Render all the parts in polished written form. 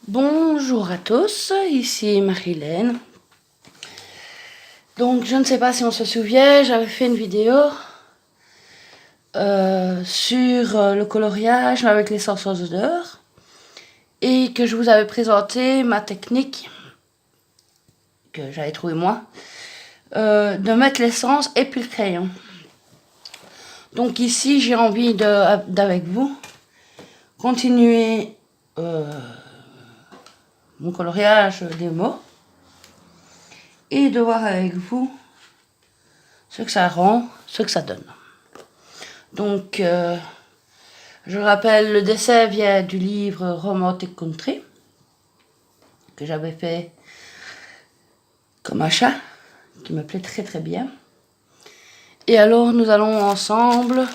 Bonjour à tous, ici Marilène. Donc je ne sais pas si on se souvient, j'avais fait une vidéo sur le coloriage avec l'essence aux odeurs et que je vous avais présenté ma technique que j'avais trouvé moi de mettre l'essence et puis le crayon. Donc ici j'ai envie d'avec vous continuer mon coloriage des mots et de voir avec vous ce que ça rend, ce que ça donne. Donc, je rappelle, le dessin vient du livre Romantic Country, que j'avais fait comme achat, qui me plaît très très bien. Et alors, nous allons ensemble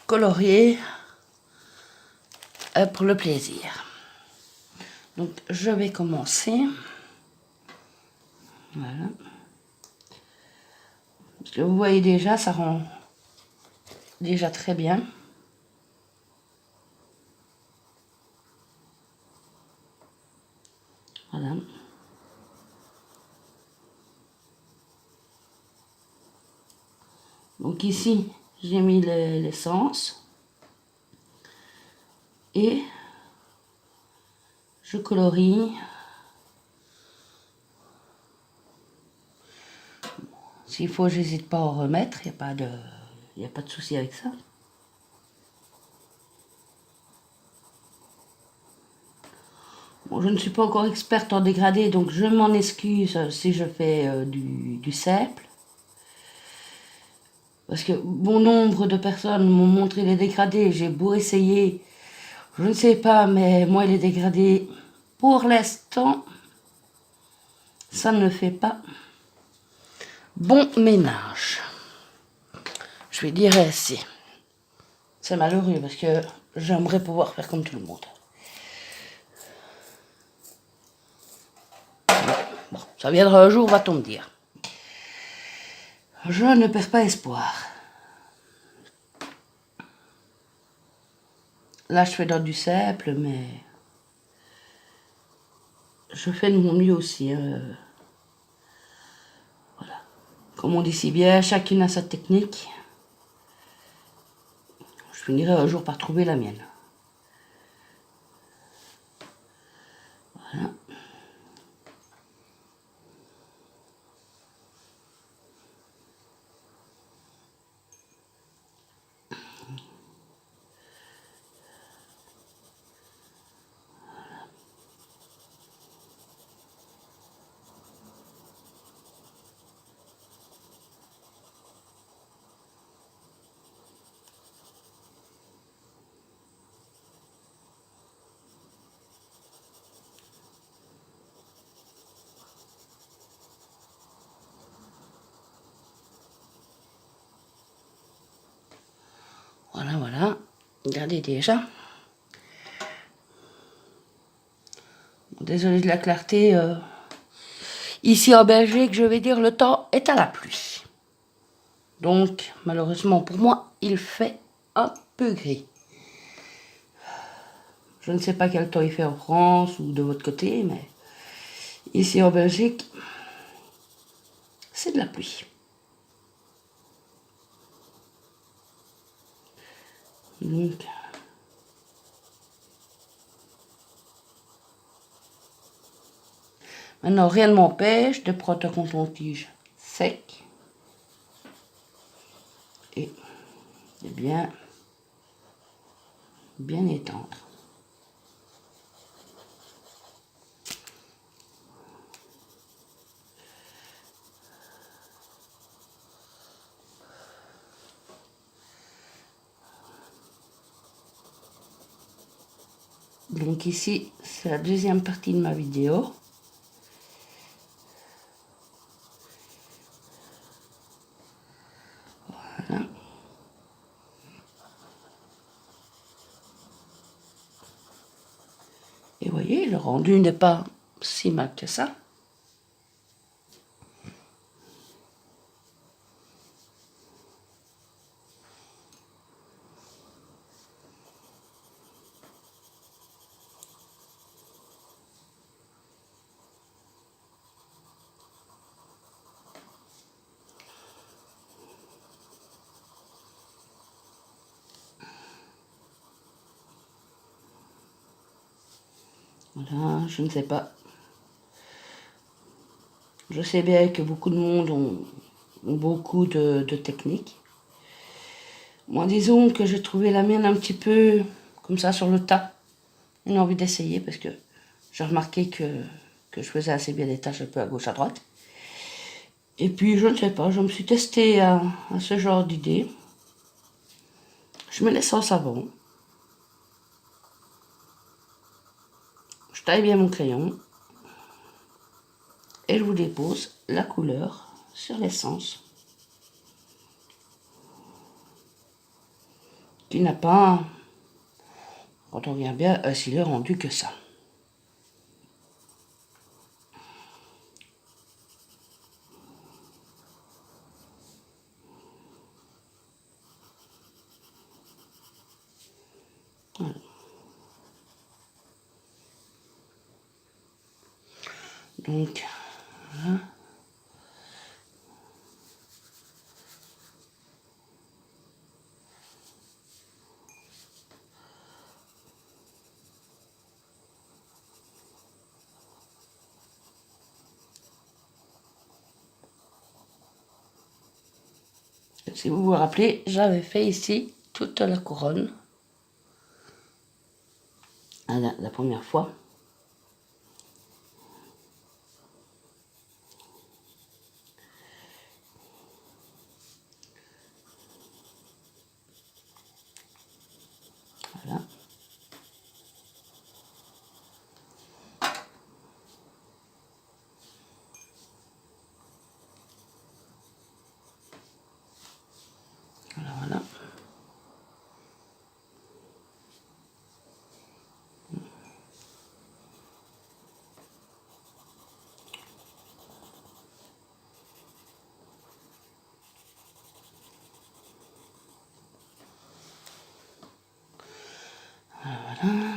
colorier pour le plaisir. Donc, je vais commencer. Voilà. Parce que vous voyez déjà, ça rend déjà très bien. Voilà. Donc ici, j'ai mis l'essence. Et je colorie. S'il faut, j'hésite pas à en remettre. Il n'y a pas de souci avec ça. Bon, je ne suis pas encore experte en dégradé, donc je m'en excuse si je fais du simple. Parce que bon nombre de personnes m'ont montré les dégradés. J'ai beau essayer, je ne sais pas, mais moi les dégradés, pour l'instant, ça ne fait pas bon ménage. Je vais dire ainsi. C'est malheureux parce que j'aimerais pouvoir faire comme tout le monde. Bon, ça viendra un jour, va-t-on me dire. Je ne perds pas espoir. Là, je fais dans du simple, mais je fais de mon mieux aussi. Voilà. Comme on dit si bien, chacune a sa technique. Je finirai un jour par trouver la mienne. Voilà. Voilà, voilà. Regardez déjà. Désolée de la clarté. Ici en Belgique, je vais dire, le temps est à la pluie. Donc, malheureusement pour moi, il fait un peu gris. Je ne sais pas quel temps il fait en France ou de votre côté, mais ici en Belgique, c'est de la pluie. Donc, maintenant, rien ne m'empêche de prendre un coton-tige sec et de bien étendre. Donc ici, c'est la deuxième partie de ma vidéo. Voilà. Et vous voyez, le rendu n'est pas si mal que ça. Voilà, je ne sais pas. Je sais bien que beaucoup de monde ont beaucoup de techniques. Moi, disons que j'ai trouvé la mienne un petit peu comme ça sur le tas. J'ai envie d'essayer parce que j'ai remarqué que je faisais assez bien des tâches un peu à gauche à droite. Et puis, je ne sais pas, je me suis testée à ce genre d'idée. Je me laisse en savon. Je taille bien mon crayon. Et je vous dépose la couleur sur l'essence. Qui n'a pas, quand on regarde bien, un si rendu que ça. Voilà. Donc, voilà. Si vous vous rappelez, j'avais fait ici toute la couronne. La première fois. Voilà. Voilà, voilà. Voilà.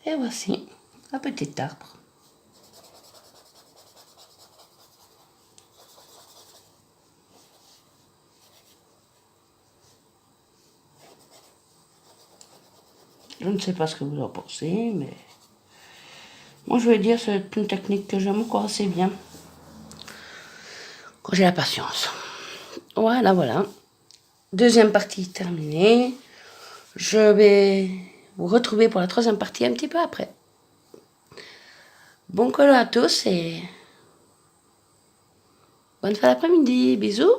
Et voici un petit arbre. Je ne sais pas ce que vous en pensez, mais moi je vais dire que c'est une technique que j'aime encore assez bien. Quand j'ai la patience. Voilà, voilà. Deuxième partie terminée. Je vais vous retrouver pour la troisième partie un petit peu après. Bon colo à tous et bonne fin d'après-midi. Bisous.